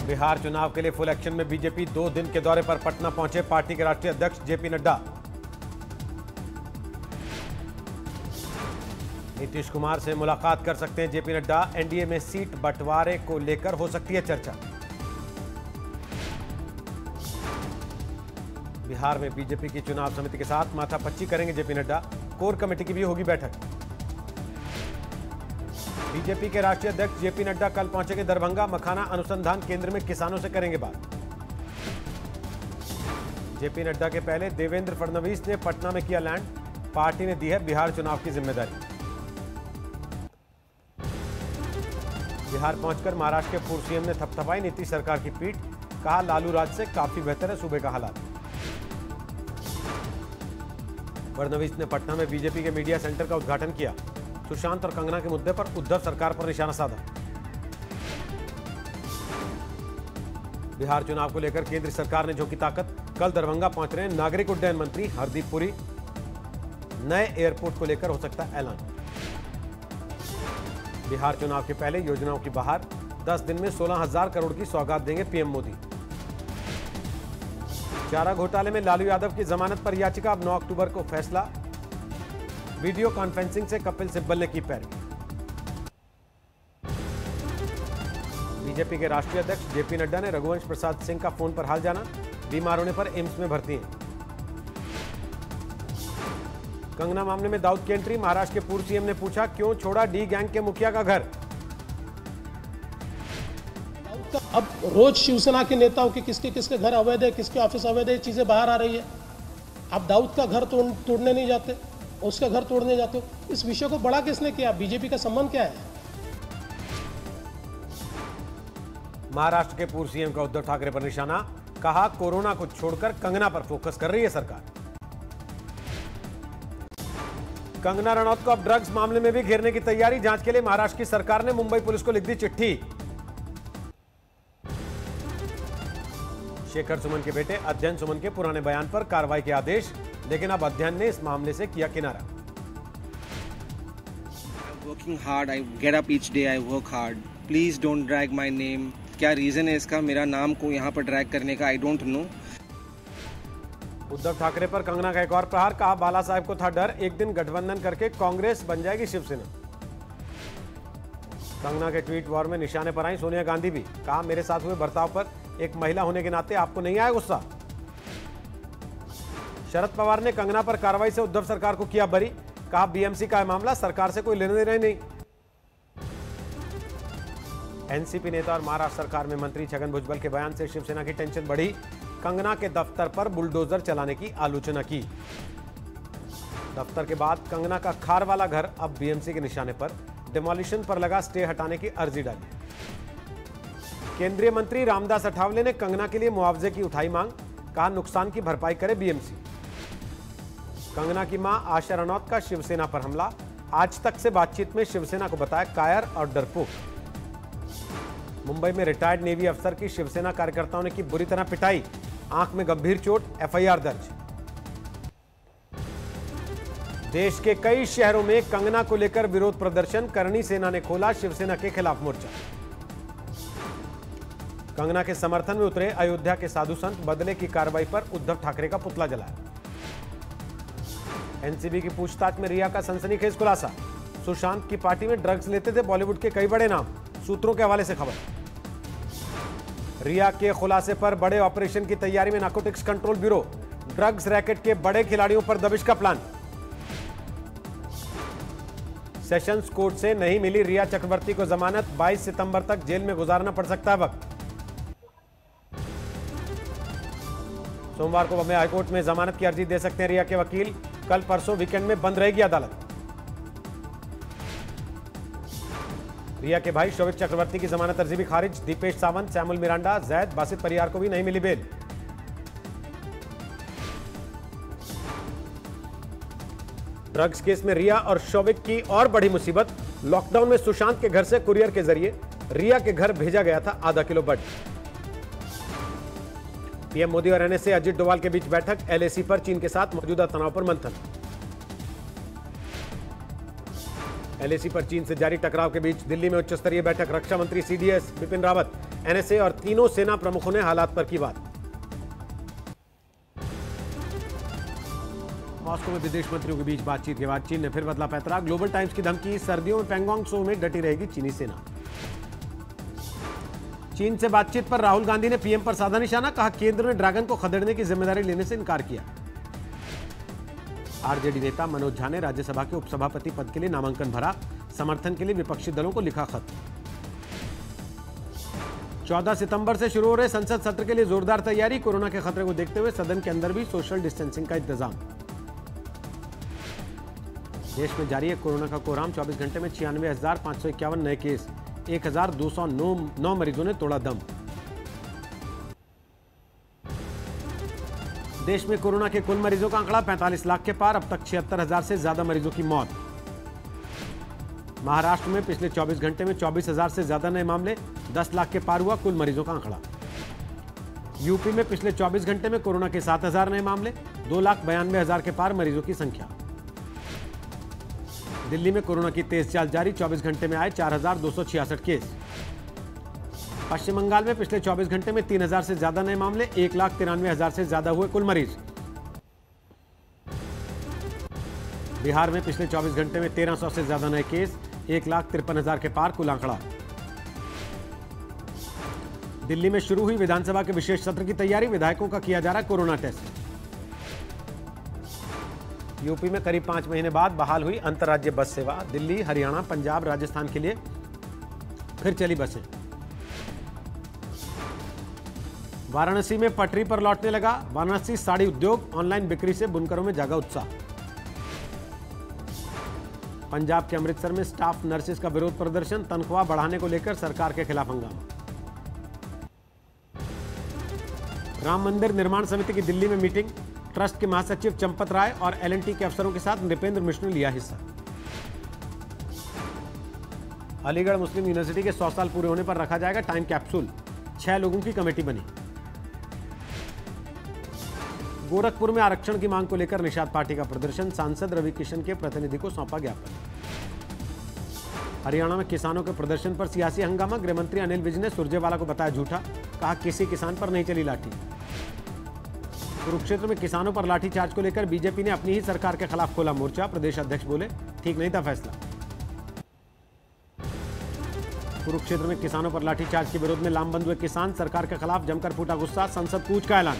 बिहार चुनाव के लिए फुल एक्शन में बीजेपी 2 दिन के दौरे पर पटना पहुंचे पार्टी के राष्ट्रीय अध्यक्ष जेपी नड्डा। नीतीश कुमार से मुलाकात कर सकते हैं जेपी नड्डा। एनडीए में सीट बंटवारे को लेकर हो सकती है चर्चा। बिहार में बीजेपी की चुनाव समिति के साथ माथापच्ची करेंगे जेपी नड्डा। कोर कमेटी की भी होगी बैठक। बीजेपी के राष्ट्रीय अध्यक्ष जेपी नड्डा कल पहुंचेंगे दरभंगा। मखाना अनुसंधान केंद्र में किसानों से करेंगे बात। जेपी नड्डा के पहले देवेंद्र फडणवीस ने पटना में किया लैंड। पार्टी ने दी है बिहार चुनाव की जिम्मेदारी। बिहार पहुंचकर महाराष्ट्र के पूर्व सीएम ने थपथपाई नीतीश सरकार की पीठ। कहा लालू राज से काफी बेहतर है सूबे का हालात। फडणवीस ने पटना में बीजेपी के मीडिया सेंटर का उद्घाटन किया। सुशांत और कंगना के मुद्दे पर उद्धव सरकार पर निशाना साधा। बिहार चुनाव को लेकर केंद्र सरकार ने झोंकी ताकत। कल दरभंगा पहुंच रहे हैं नागरिक उड्डयन मंत्री हरदीप पुरी। नए एयरपोर्ट को लेकर हो सकता है ऐलान। बिहार चुनाव के पहले योजनाओं की बहार। 10 दिन में 16,000 करोड़ की सौगात देंगे पीएम मोदी। चारा घोटाले में लालू यादव की जमानत पर याचिका। अब 9 अक्टूबर को फैसला। वीडियो कॉन्फ्रेंसिंग से कपिल सिब्बल ने की पैरवी। बीजेपी के राष्ट्रीय अध्यक्ष जेपी नड्डा ने रघुवंश प्रसाद सिंह का फोन पर हाल जाना। बीमार होने पर एम्स में भर्ती हैं। कंगना मामले में दाऊद की एंट्री। महाराष्ट्र के पूर्व सीएम ने पूछा क्यों छोड़ा डी गैंग के मुखिया का घर। अब रोज शिवसेना के नेताओं के किसके किसके घर अवैध है, किसके ऑफिस अवैध है, चीजें बाहर आ रही है। आप दाऊद का घर तोड़ने नहीं जाते, उसका घर तोड़ने जाते हो। इस विषय को बड़ा किसने किया? बीजेपी का संबंध क्या है? महाराष्ट्र के पूर्व सीएम का उद्धव ठाकरे पर निशाना। कहा कोरोना को छोड़कर कंगना पर फोकस कर रही है सरकार। कंगना रनौत को अब ड्रग्स मामले में भी घेरने की तैयारी। जांच के लिए महाराष्ट्र की सरकार ने मुंबई पुलिस को लिख दी चिट्ठी। शेखर सुमन के बेटे अध्ययन सुमन के पुराने बयान पर कार्रवाई के आदेश। लेकिन अब अध्ययन ने इस मामले से किया किनारा। Working hard, I get up each day, I work hard, please don't drag my name. क्या रीजन है इसका, मेरा नाम को यहाँ पर ड्रैग करने का? I don't know. Uddhav Thackeray पर कंगना का एक और प्रहार। कहा बाला साहेब को था डर, एक दिन गठबंधन करके कांग्रेस बन जाएगी शिवसेना। कंगना के ट्वीट वॉर में निशाने पर आई सोनिया गांधी भी। कहा मेरे साथ हुए बर्ताव पर एक महिला होने के नाते आपको नहीं आया गुस्सा। शरद पवार ने कंगना पर कार्रवाई से उद्धव सरकार को किया बरी। कहा बीएमसी का मामला सरकार से कोई लेने देना नहीं। एनसीपी नेता और महाराष्ट्र सरकार में मंत्री छगन भुजबल के बयान से शिवसेना की टेंशन बढ़ी। कंगना के दफ्तर पर बुलडोजर चलाने की आलोचना की। दफ्तर के बाद कंगना का खारवाला घर अब बीएमसी के निशाने पर। डिमोलिशन पर लगा स्टे हटाने की अर्जी डाली। केंद्रीय मंत्री रामदास अठावले ने कंगना के लिए मुआवजे की उठाई मांग। कहा नुकसान की भरपाई करे बीएमसी। कंगना की मां आशा रनौत का शिवसेना पर हमला। आज तक से बातचीत में शिवसेना को बताया कायर और डरपोक। मुंबई में रिटायर्ड नेवी अफसर की शिवसेना कार्यकर्ताओं ने की बुरी तरह पिटाई। आंख में गंभीर चोट, एफआईआर दर्ज। देश के कई शहरों में कंगना को लेकर विरोध प्रदर्शन। करणी सेना ने खोला शिवसेना के खिलाफ मोर्चा। कंगना के समर्थन में उतरे अयोध्या के साधु संत। बदले की कार्रवाई पर उद्धव ठाकरे का पुतला जलाया। एनसीबी की पूछताछ में रिया का सनसनीखेज खुलासा। सुशांत की पार्टी में ड्रग्स लेते थे बॉलीवुड के कई बड़े नाम। सूत्रों के हवाले से खबर। रिया के खुलासे पर बड़े ऑपरेशन की तैयारी में narcotics control bureau. Drugs racket के बड़े खिलाड़ियों पर दबिश का प्लान। सेशंस कोर्ट से नहीं मिली रिया चक्रवर्ती को जमानत। 22 सितंबर तक जेल में गुजारना पड़ सकता है वक्त। सोमवार को बॉम्बे हाईकोर्ट में जमानत की अर्जी दे सकते हैं रिया के वकील। कल परसों वीकेंड में बंद रहेगी अदालत। रिया के भाई शोभित चक्रवर्ती की जमानत अर्जी भी खारिज। दीपेश सावंत, सैमुअल मिरांडा, जैद, बासित परियार को भी नहीं मिली बेल। ड्रग्स केस में रिया और शोभित की और बड़ी मुसीबत। लॉकडाउन में सुशांत के घर से कुरियर के जरिए रिया के घर भेजा गया था आधा किलो बड। पीएम मोदी और एनएसए अजित डोभाल के बीच बैठक। एलएसी पर चीन के साथ मौजूदा तनाव पर मंथन। एलएसी पर चीन से जारी टकराव के बीच दिल्ली में उच्च स्तरीय बैठक। रक्षा मंत्री सीडीएस बिपिन रावत, एनएसए और तीनों सेना प्रमुखों ने हालात पर की बात। मॉस्को में विदेश मंत्रियों के बीच बातचीत के बाद चीन ने फिर बदला पैंतरा। ग्लोबल टाइम्स की धमकी, सर्दियों में पैंगोंग त्सो में डटी रहेगी चीनी सेना। चीन से बातचीत पर राहुल गांधी ने पीएम पर साधा निशाना, कहा केंद्र ने ड्रैगन को खदेड़ने की जिम्मेदारी लेने से इनकार किया। आरजेडी नेता मनोज झा ने राज्यसभा के उपसभापति पद के लिए नामांकन भरा। समर्थन के लिए विपक्षी दलों को लिखा खत। 14 सितंबर से शुरू हो रहे संसद सत्र के लिए जोरदार तैयारी। कोरोना के खतरे को देखते हुए सदन के अंदर भी सोशल डिस्टेंसिंग का इंतजाम। देश में जारी है कोरोना का कोहराम। 24 घंटे में 96,551 नए केस, 1,209 मरीजों ने तोड़ा दम। देश में कोरोना के कुल मरीजों का आंकड़ा 45 लाख के पार। अब तक 76,000 से ज्यादा मरीजों की मौत। महाराष्ट्र में पिछले 24 घंटे में 24,000 से ज्यादा नए मामले, 10 लाख के पार हुआ कुल मरीजों का आंकड़ा। यूपी में पिछले 24 घंटे में कोरोना के 7,000 नए मामले, 2,92,000 के पार मरीजों की संख्या। दिल्ली में कोरोना की तेज चाल जारी। 24 घंटे में आए 4,266 केस। पश्चिम बंगाल में पिछले 24 घंटे में 3,000 से ज्यादा नए मामले, 1,93,000 से ज्यादा हुए कुल मरीज। बिहार में पिछले 24 घंटे में 1,300 से ज्यादा नए केस, 1,53,000 के पार कुल आंकड़ा। दिल्ली में शुरू हुई विधानसभा के विशेष सत्र की तैयारी। विधायकों का किया जा रहा कोरोना टेस्ट। यूपी में करीब 5 महीने बाद बहाल हुई अंतर्राज्यीय बस सेवा। दिल्ली, हरियाणा, पंजाब, राजस्थान के लिए फिर चली बसें। वाराणसी में पटरी पर लौटने लगा वाराणसी साड़ी उद्योग। ऑनलाइन बिक्री से बुनकरों में जागा उत्साह। पंजाब के अमृतसर में स्टाफ नर्सेस का विरोध प्रदर्शन। तनख्वाह बढ़ाने को लेकर सरकार के खिलाफ हंगामा। राम मंदिर निर्माण समिति की दिल्ली में मीटिंग। ट्रस्ट के महासचिव चंपत राय और एलएनटी के अफसरों के साथ नृपेंद्र मिश्र ने लिया हिस्सा। अलीगढ़ मुस्लिम यूनिवर्सिटी के 100 साल पूरे होने पर रखा जाएगा टाइम कैप्सूल। 6 लोगों की कमेटी बनी। गोरखपुर में आरक्षण की मांग को लेकर निषाद पार्टी का प्रदर्शन। सांसद रवि किशन के प्रतिनिधि को सौंपा ज्ञापन। हरियाणा में किसानों के प्रदर्शन पर सियासी हंगामा। गृहमंत्री अनिल विज ने सुरजेवाला को बताया झूठा, कहा किसी किसान पर नहीं चली लाठी। कुरुक्षेत्र में किसानों पर लाठीचार्ज को लेकर बीजेपी ने अपनी ही सरकार के खिलाफ खोला मोर्चा। प्रदेश अध्यक्ष बोले ठीक नहीं था फैसला। कुरुक्षेत्र में किसानों पर लाठीचार्ज के विरोध में लामबंद हुए किसान। सरकार के खिलाफ जमकर फूटा गुस्सा। संसद कूच का ऐलान।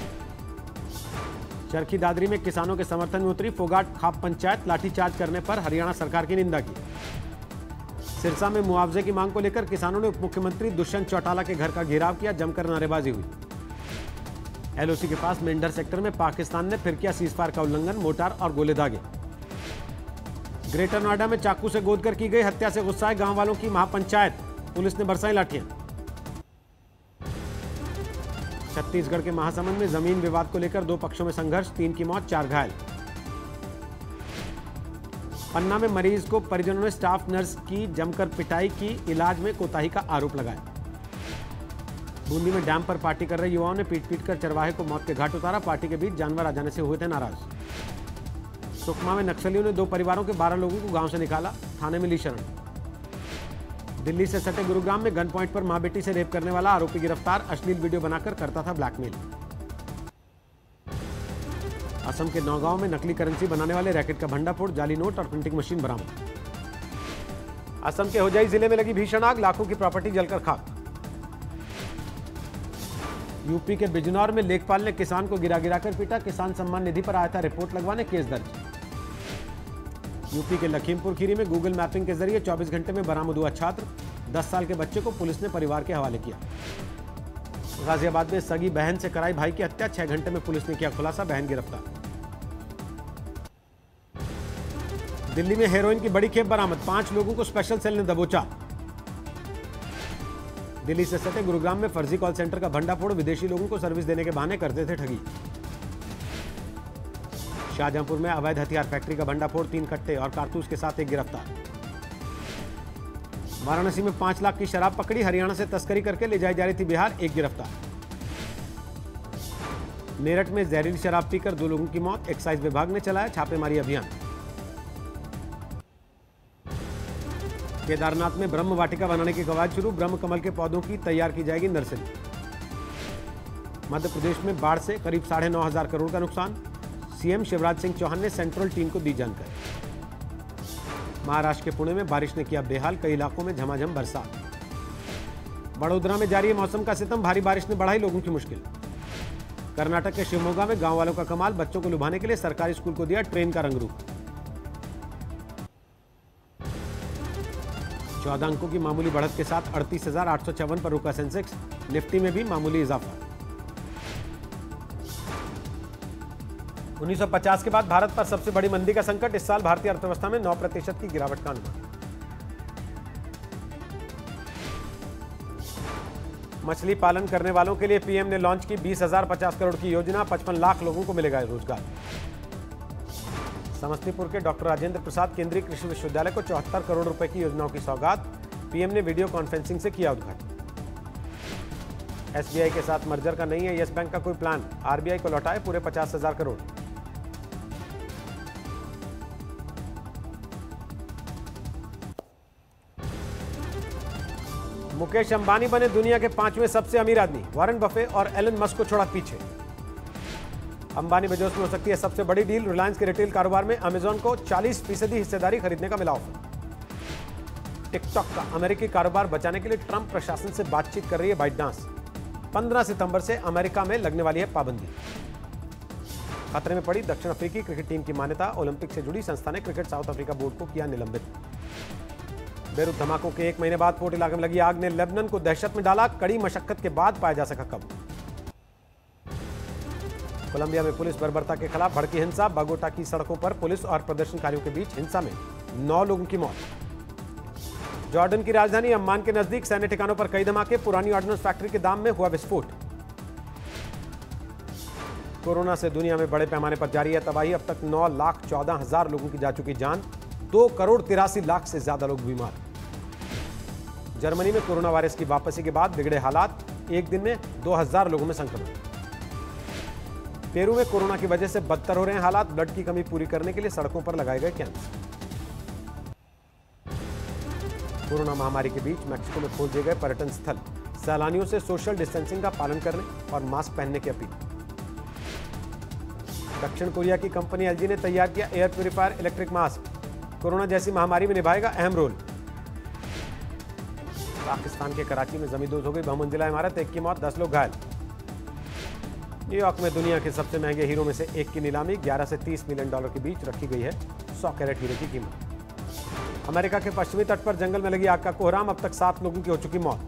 चरखी दादरी में किसानों के समर्थन में उतरी फोगाट खाप पंचायत। लाठीचार्ज करने पर हरियाणा सरकार की निंदा की। सिरसा में मुआवजे की मांग को लेकर किसानों ने उप मुख्यमंत्री दुष्यंत चौटाला के घर का घेराव किया। जमकर नारेबाजी हुई। एलओसी के पास मेंढर सेक्टर में पाकिस्तान ने फिर किया सीजफायर का उल्लंघन। मोर्टार और गोले दागे। ग्रेटर नोएडा में चाकू से गोदकर की गई हत्या से गुस्साए गांव वालों की महापंचायत। पुलिस ने बरसाई लाठियां। छत्तीसगढ़ के महासमुंद में जमीन विवाद को लेकर 2 पक्षों में संघर्ष। 3 की मौत, 4 घायल। पन्ना में मरीज को परिजनों ने स्टाफ नर्स की जमकर पिटाई की। इलाज में कोताही का आरोप लगाया। बूंदी में डैम पर पार्टी कर रहे युवाओं ने पीट कर चरवाहे को मौत के घाट उतारा। पार्टी के बीच जानवर आ जाने से हुए थे नाराज। सुकमा में नक्सलियों ने 2 परिवारों के 12 लोगों को गांव से निकाला। थाने में ली शरण। दिल्ली से सटे गुरुग्राम में गन पॉइंट पर मां बेटी से रेप करने वाला आरोपी गिरफ्तार। अश्लील वीडियो बनाकर करता था ब्लैकमेल। असम के नौगांव में नकली करेंसी बनाने वाले रैकेट का भंडाफोड़। जाली नोट और प्रिंटिंग मशीन बरामद। असम के होजाई जिले में लगी भीषण आग। लाखों की प्रॉपर्टी जलकर खाक। यूपी के बिजनौर में लेखपाल ने किसान को गिरा कर पीटा। किसान सम्मान निधि पर आया था रिपोर्ट लगवाने, केस दर्ज। यूपी के लखीमपुर खीरी में गूगल मैपिंग के जरिए 24 घंटे में बरामद हुआ छात्र। 10 साल के बच्चे को पुलिस ने परिवार के हवाले किया। गाजियाबाद में सगी बहन से कराई भाई की हत्या। 6 घंटे में पुलिस ने किया खुलासा, बहन गिरफ्तार। दिल्ली में हेरोइन की बड़ी खेप बरामद। 5 लोगों को स्पेशल सेल ने दबोचा। दिल्ली से सटे गुरुग्राम में फर्जी कॉल सेंटर का भंडाफोड़। विदेशी लोगों को सर्विस देने के बहाने करते थे ठगी। शाहजहांपुर में अवैध हथियार फैक्ट्री का भंडाफोड़। 3 कट्टे और कारतूस के साथ एक गिरफ्तार। वाराणसी में 5 लाख की शराब पकड़ी। हरियाणा से तस्करी करके ले जाई जा रही थी बिहार, एक गिरफ्तार। मेरठ में जहरीली शराब पीकर 2 लोगों की मौत। एक्साइज विभाग ने चलाया छापेमारी अभियान। केदारनाथ में ब्रह्म वाटिका बनाने की कवायद शुरू, ब्रह्म कमल के पौधों की तैयार की जाएगी नर्सरी। मध्य प्रदेश में बाढ़ से करीब 9,500 करोड़ का नुकसान, सीएम शिवराज सिंह चौहान ने सेंट्रल टीम को दी जानकारी। महाराष्ट्र के पुणे में बारिश ने किया बेहाल, कई इलाकों में झमाझम बरसात। बड़ोदरा में जारी है मौसम का सितम, भारी बारिश ने बढ़ाई लोगों की मुश्किल। कर्नाटक के शिवमोगा में गांव वालों का कमाल, बच्चों को लुभाने के लिए सरकारी स्कूल को दिया ट्रेन का रंग रूप। 14 अंकों की मामूली बढ़त के साथ 38,854 पर रुका सेंसेक्स, निफ्टी में भी मामूली इजाफा। 1950 के बाद भारत पर सबसे बड़ी मंदी का संकट, इस साल भारतीय अर्थव्यवस्था में 9% की गिरावट का अनुमान। मछली पालन करने वालों के लिए पीएम ने लॉन्च की 20,050 करोड़ की योजना, 55 लाख लोगों को मिलेगा रोजगार। समस्तीपुर के डॉक्टर राजेंद्र प्रसाद केंद्रीय कृषि विश्वविद्यालय को 74 करोड़ रुपए की योजनाओं की सौगात, पीएम ने वीडियो कॉन्फ्रेंसिंग से किया उद्घाटन। एसबीआई के साथ मर्जर का नहीं है यस बैंक का कोई प्लान, आरबीआई को लौटाए पूरे 50,000 करोड़। मुकेश अंबानी बने दुनिया के 5वें सबसे अमीर आदमी, वॉरेन बफे और एलन मस्क को छोड़ा पीछे। अंबानी बेजोस में हो सकती है सबसे बड़ी डील, रिलायंस के रिटेल कारोबार में अमेजॉन को 40% हिस्सेदारी खरीदने का मिला ऑफर। टिकटॉक का अमेरिकी कारोबार बचाने के लिए ट्रंप प्रशासन से बातचीत कर रही है बाइटडांस। 15 सितंबर से अमेरिका में लगने वाली है पाबंदी। खतरे में पड़ी दक्षिण अफ्रीकी क्रिकेट टीम की मान्यता, ओलंपिक से जुड़ी संस्था ने क्रिकेट साउथ अफ्रीका बोर्ड को किया निलंबित। बेरूत धमाकों के 1 महीने बाद पोर्ट इलाके में लगी आग ने लेबनान को दहशत में डाला, कड़ी मशक्कत के बाद पाया जा सका काबू। कोलंबिया में पुलिस बर्बरता के खिलाफ भड़की हिंसा, बगोटा की सड़कों पर पुलिस और प्रदर्शनकारियों के बीच हिंसा में 9 लोगों की मौत। जॉर्डन की राजधानी अम्मान के नजदीक सैन्य ठिकानों पर कई धमाके, पुरानी ऑर्डिनेंस फैक्ट्री के दाम में हुआ विस्फोट। कोरोना से दुनिया में बड़े पैमाने पर जारी है तबाही, अब तक 9,14,000 लोगों की जा चुकी जान, 2,83,00,000 से ज्यादा लोग बीमार। जर्मनी में कोरोना वायरस की वापसी के बाद बिगड़े हालात, एक दिन में 2,000 लोगों में संक्रमण। पेरू में कोरोना की वजह से बदतर हो रहे हैं हालात, ब्लड की कमी पूरी करने के लिए सड़कों पर लगाए गए कैंप। कोरोना महामारी के बीच मैक्सिको में खोल दिए गए पर्यटन स्थल, सैलानियों से सोशल डिस्टेंसिंग का पालन करने और मास्क पहनने की अपील। दक्षिण कोरिया की कंपनी एलजी ने तैयार किया air purifier electric mask, corona जैसी महामारी में निभाएगा अहम रोल। पाकिस्तान के कराची में जमींदोज हो गई बहुमंजिला इमारत, 1 की मौत, 10 लोग घायल। न्यूयॉर्क में दुनिया के सबसे महंगे हीरो में से एक की नीलामी, 11 से 30 मिलियन डॉलर के बीच रखी गई है 100 कैरेट हीरे की कीमत। अमेरिका के पश्चिमी तट पर जंगल में लगी आग का कोहराम, अब तक 7 लोगों की हो चुकी मौत।